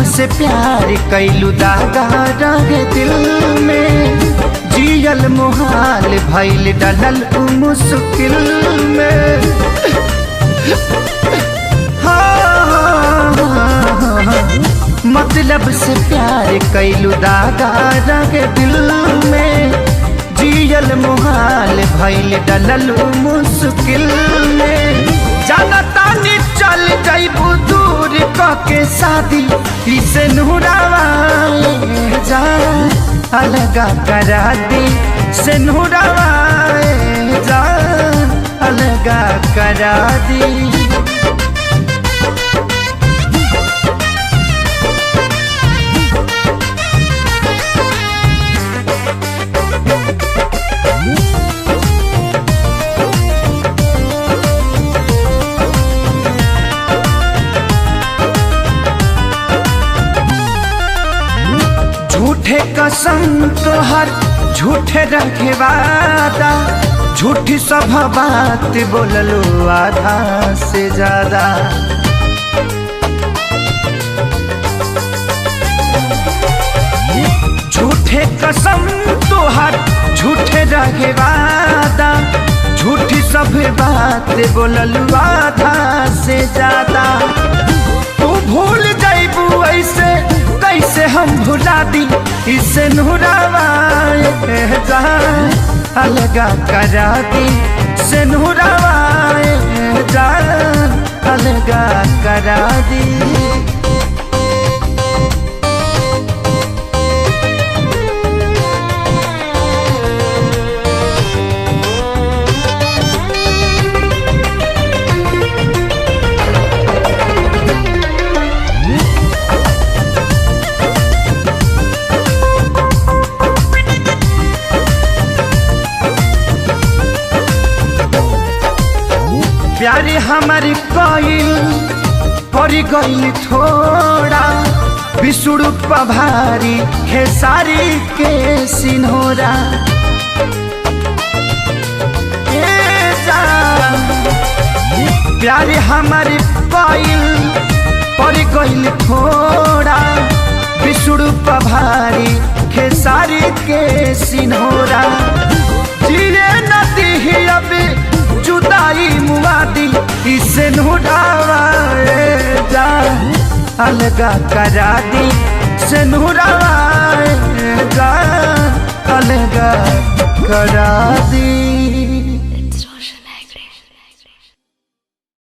से प्यार कैलू दागा रहे दिल में, जियल मुहाल भइल डलल मुश्किल में। मतलब से प्यार कैलू दागा रहे दिल में, जियल मुहाल भइल डलल मुश्किल में। जाना तानी चल जाइबू दूर के शादी इसे नूरावा जा अलगा करा दी, से नूरावा जा अलगा करा दी। झूठे कसम तोहर झूठे रखे वादा, झूठी सब बात बोललो आधा से ज्यादा। झूठे कसम तोहर झूठे रखे वादा, झूठी सब बात बोललो आधा से ज्यादा। तू भूल जाइबू ऐसे कैसे हम भुला दी, इसे नूरावा जा अलगा करा दी, से नूरावा जा अलगा करा दी। प्यारे हमारी कोइल परी गइल थोड़ा, बिसुड़ू पभारी खेसारी के सिन्होरा। प्यारे हमारी कोइल परी गइल थोड़ा, बिसुड़ू पभारी खेसारी के सिन्होरा। जीरे नदी ही अभी जुदाई मुआदी, इसे नूरावा जा अलगा करा दी, से नूरावा जा अलगा करा दी।